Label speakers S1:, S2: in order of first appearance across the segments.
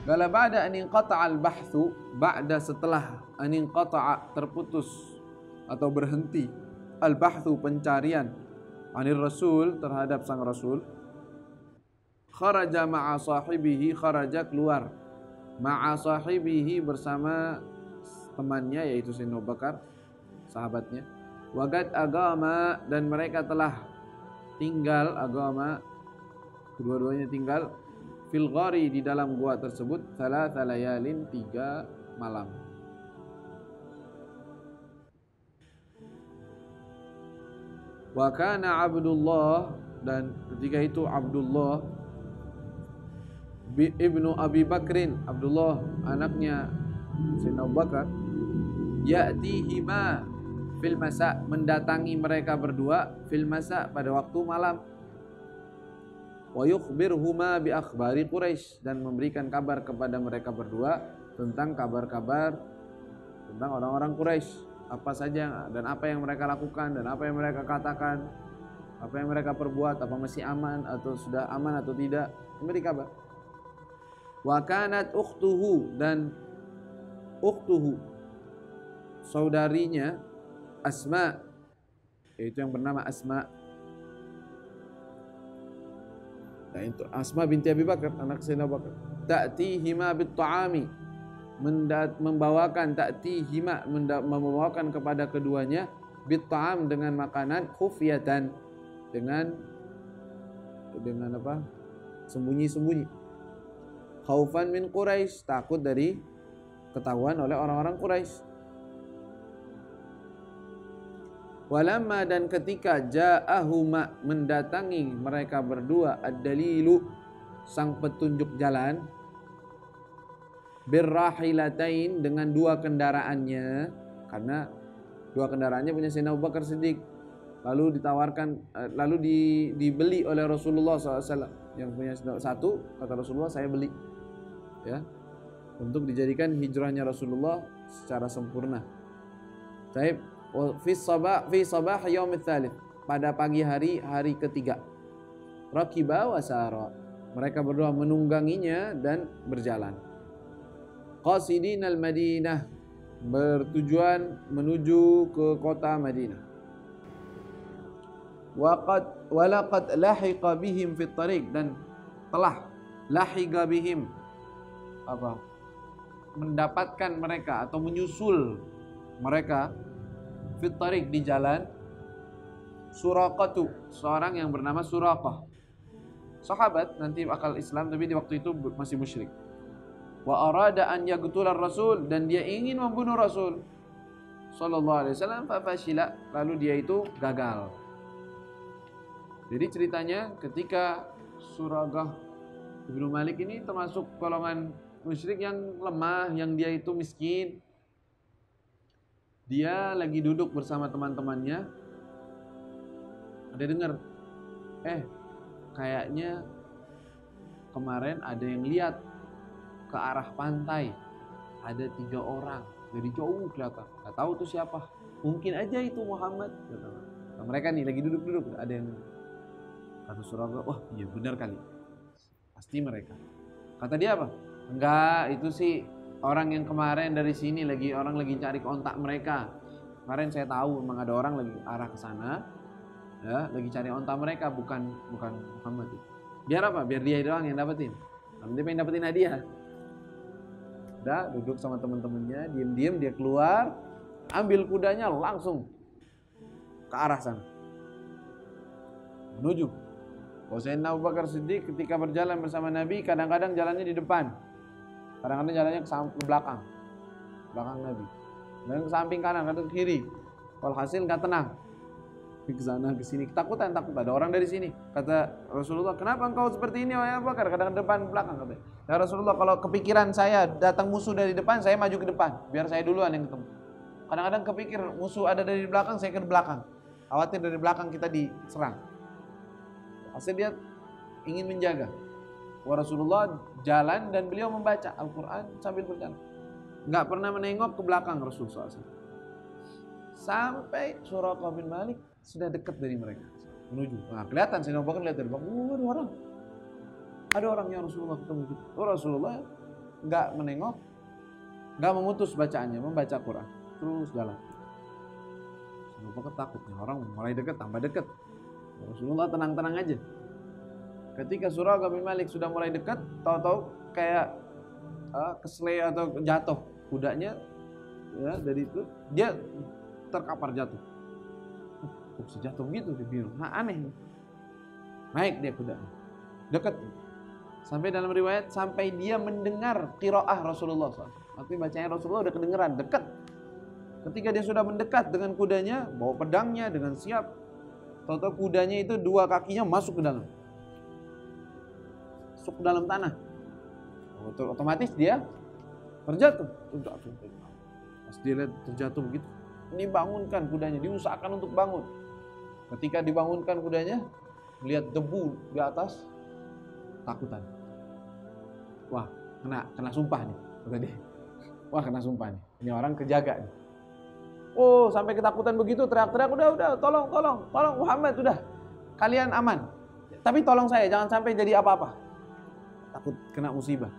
S1: Qala ba'da an inqata'a al-bahthu, ba'da setelah an inqata'a terputus atau berhenti al-bahthu pencarian anir rasul terhadap sang rasul, kharaja ma'a sahibihi, kharaja keluar ma'a sahibihi bersama temannya yaitu Sayyidina Abu Bakar sahabatnya, waqad agama dan mereka telah tinggal agama kedua-duanya tinggal fil ghari di dalam gua tersebut thalatha layalin 3 malam. Wa kana Abdullah dan ketika itu Abdullah ibnu Abi Bakrin, Abdullah anaknya Sayyidina Abu Bakar, ya'tihima fil masa mendatangi mereka berdua fil masa pada waktu malam, wa yukhbirhuma bi akhbari Quraisy dan memberikan kabar kepada mereka berdua tentang kabar-kabar tentang orang-orang Quraisy, apa saja dan apa yang mereka lakukan dan apa yang mereka katakan, apa yang mereka perbuat, apa masih aman atau sudah aman atau tidak, memberi kabar. Wa kanat ukhtuhu dan ukhtuhu saudarinya Asma, yaitu yang bernama Asma. Nah, itu Asma binti Abi Bakar, anak Sayyidina Abu Bakar. Ta'tihima bit-ta'ami, membawakan ta'tihima, membawakan kepada keduanya bit-ta'am dengan makanan, khufyatan dengan apa? Sembunyi-sembunyi. Khaufan min Quraisy, takut dari ketahuan oleh orang-orang Quraisy. Walamma dan ketika ja'ahuma mendatangi mereka berdua ad-dalilu sang petunjuk jalan, birrahilatain dengan 2 kendaraannya, karena 2 kendaraannya punya Sayyidina Abu Bakar Siddiq, lalu ditawarkan dibeli oleh Rasulullah SAW. Yang punya 1 kata Rasulullah, saya beli ya, untuk dijadikan hijrahnya Rasulullah secara sempurna. Taib fi sabah yaumil tsalits, pada pagi hari ketiga. Raqiba wa sara, mereka berdua menungganginya dan berjalan. Qasidinal Madinah, bertujuan menuju ke kota Madinah. Walaqad lahiqa bihim fit tariq, dan telah lahiqa bihim apa? Mendapatkan mereka atau menyusul mereka fit tariq di jalan Suraqatu, seorang yang bernama Suraqah, sahabat nanti akal Islam tapi di waktu itu masih musyrik. Wa arada an yaqtula Rasul, dan dia ingin membunuh Rasul sallallahu alaihi wasallam, fa fashila, lalu dia itu gagal. Jadi ceritanya ketika Suraqah Ibnu Malik ini termasuk golongan musyrik yang lemah, yang dia itu miskin. Dia lagi duduk bersama teman-temannya, ada dengar, kayaknya kemarin ada yang lihat ke arah pantai, ada 3 orang dari jauh kelihatan, nggak tahu tuh siapa, mungkin aja itu Muhammad. Nah, mereka nih lagi duduk-duduk, ada yang kata Suraqah, wah iya benar kali, pasti mereka. Kata dia apa? Enggak, itu sih orang yang kemarin dari sini, orang lagi cari kontak mereka. Kemarin saya tahu memang ada orang lagi arah ke sana, ya, lagi cari kontak mereka, bukan Muhammad itu. Biar apa? Biar dia doang yang dapetin. Dia pengen dapetin hadiah. Udah duduk sama teman-temannya, diam-diam dia keluar, ambil kudanya langsung ke arah sana, menuju. Sayyidina Abu Bakar Siddiq ketika berjalan bersama Nabi, kadang-kadang jalannya di depan, kadang-kadang jalannya ke belakang Nabi, dan ke samping kanan, kadang ke kiri. Walhasil nggak tenang, ke sana ke sini, takut ada orang dari sini. Kata Rasulullah, kenapa engkau seperti ini wahai Abu Bakar, kadang depan belakang? Kata ya Rasulullah, kalau kepikiran saya datang musuh dari depan, saya maju ke depan biar saya duluan yang ketemu. Kadang-kadang kepikir musuh ada dari belakang, saya ke belakang, khawatir dari belakang kita diserang. Hasil dia ingin menjaga. Rasulullah jalan dan beliau membaca Al-Quran sambil berjalan, nggak pernah menengok ke belakang Rasulullah SAW. Sampai Suraqah bin Malik sudah dekat dari mereka, menuju. Nah, kelihatan Sayyidina Abu Bakar lihat dari belakang, ada orang yang Rasulullah ketemu. Rasulullah nggak menengok, nggak memutus bacaannya, membaca Quran, terus jalan. Abu Bakar takutnya, orang mulai dekat, tambah dekat. Rasulullah tenang-tenang aja. Ketika Suraqah bin Malik sudah mulai dekat, tahu-tahu kayak kesele atau jatuh kudanya, ya, dari itu dia terkapar jatuh. Kok bisa jatuh begitu? Dia bingung. Aneh. Naik dia kudanya, dekat. Sampai dalam riwayat sampai dia mendengar qiraah Rasulullah SAW. Artinya bacanya Rasulullah udah kedengeran, dekat. Ketika dia sudah mendekat dengan kudanya, bawa pedangnya dengan siap, tahu-tahu kudanya itu dua kakinya masuk ke dalam. Masuk ke dalam tanah. Otomatis dia terjatuh. Pas dia lihat terjatuh begitu, dibangunkan kudanya, diusahakan untuk bangun. Ketika dibangunkan kudanya, melihat debu di atas, takutan. Wah, kena sumpah nih, kata dia. Wah, kena sumpah nih. Ini orang kejaga nih. Oh, sampai ketakutan begitu, teriak-teriak, udah, tolong Muhammad, udah. Kalian aman. Tapi tolong saya, jangan sampai jadi apa-apa. Takut kena musibah.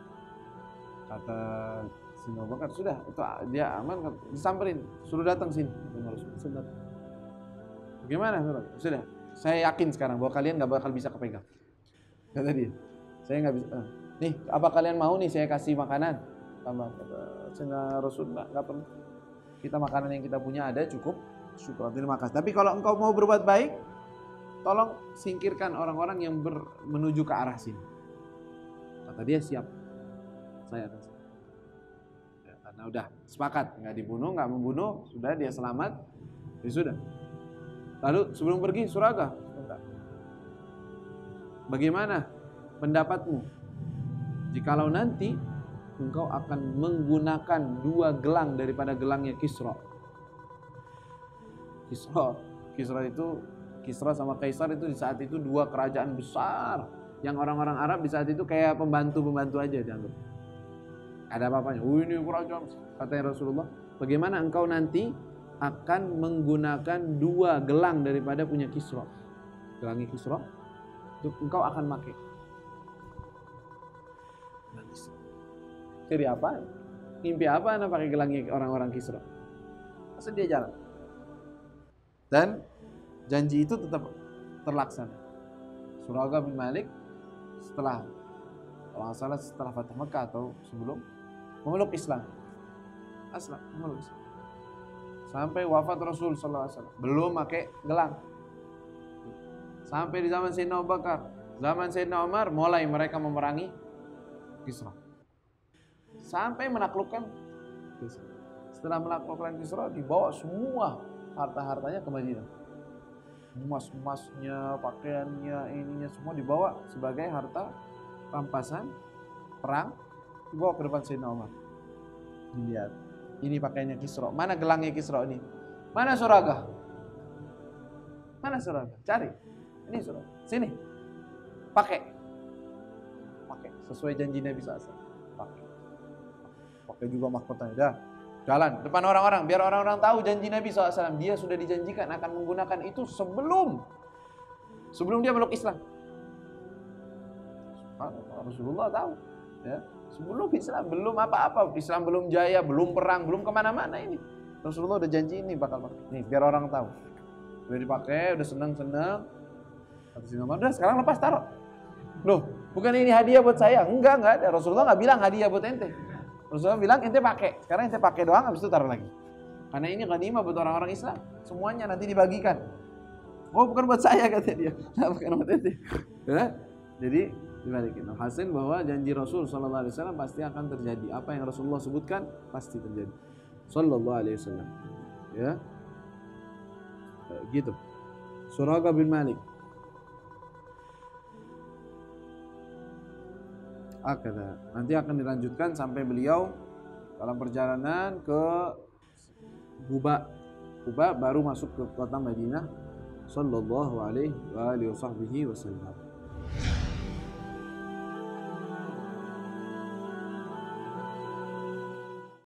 S1: Kata Sayyidina Abu Bakar, sudah, itu dia aman, disamperin, suruh datang sini. Sudah. Bagaimana? Sudah, saya yakin sekarang bahwa kalian gak bakal bisa kepegang. Kata dia, saya gak bisa. Nih, apa kalian mau nih saya kasih makanan? Tambah, kata Rasul, gak perlu. Kita makanan yang kita punya ada, cukup. Syukur, terima kasih. Tapi kalau engkau mau berbuat baik, tolong singkirkan orang-orang yang menuju ke arah sini. Kata dia, siap. Saya akan siap. Ya, karena udah sepakat, nggak dibunuh, nggak membunuh, sudah dia selamat, ya sudah. Lalu sebelum pergi, Suraqah, bagaimana pendapatmu jikalau nanti engkau akan menggunakan dua gelang daripada gelangnya Kisra? Kisra sama Kaisar itu di saat itu dua kerajaan besar yang orang-orang Arab di saat itu kayak pembantu-pembantu aja dianggap. Ada apa-apanya. Ini kerajaan, katanya Rasulullah. Bagaimana engkau nanti akan menggunakan dua gelang daripada punya Kisra? Gelangnya Kisra itu engkau akan pakai. Jadi apa? Mimpi apa anak pakai gelangnya orang-orang Kisra? Masa dia jalan. Dan janji itu tetap terlaksana. Suraqah bin Malik setelah, kalau nggak salah setelah Fatah Mekah atau sebelum, memeluk Islam. Memeluk Islam. Sampai wafat Rasul SAW belum pakai gelang. Sampai di zaman Sayyidina Abu Bakar, zaman Sayyidina Umar, mulai mereka memerangi Kisra. Sampai menaklukkan Kisra. Setelah menaklukkan Kisra, dibawa semua harta-hartanya ke Madinah. Emas-emasnya, pakaiannya, ininya semua dibawa sebagai harta rampasan perang, dibawa ke depan Sayyidina Umar. Dilihat, ini pakaiannya Kisra. Mana gelangnya Kisra ini? Mana Suraqah? Mana Suraqah? Cari. Ini Suraqah. Sini. Pakai sesuai janji Nabi SAW. Pakai juga mahkotanya. Dah, jalan depan orang-orang, biar orang-orang tahu janji Nabi SAW. Dia sudah dijanjikan akan menggunakan itu sebelum dia meluk Islam. Rasulullah tahu, ya. Sebelum Islam, belum apa-apa, Islam belum jaya, belum perang, belum kemana-mana ini. Rasulullah udah janji ini bakal pakai. Nih, biar orang tahu. Udah dipakai, udah senang-senang. Udah, sekarang lepas, taruh. Loh, bukan ini hadiah buat saya? Enggak ada. Rasulullah nggak bilang hadiah buat ente. Rasulullah bilang ente pakai. Sekarang ente pakai doang, habis itu taruh lagi. Karena ini ghanimah buat orang-orang Islam. Semuanya nanti dibagikan. Oh, bukan buat saya, kata dia. Bukan buat ente. Ya? Jadi dibalikin. Hasil bahwa janji Rasul SAW pasti akan terjadi. Apa yang Rasulullah sebutkan pasti terjadi. Sallallahu alaihi wasallam. Ya, gitu. Suraqah bin Malik. Nanti akan dilanjutkan sampai beliau dalam perjalanan ke Quba baru masuk ke kota Madinah sallallahu alaihi wasallam.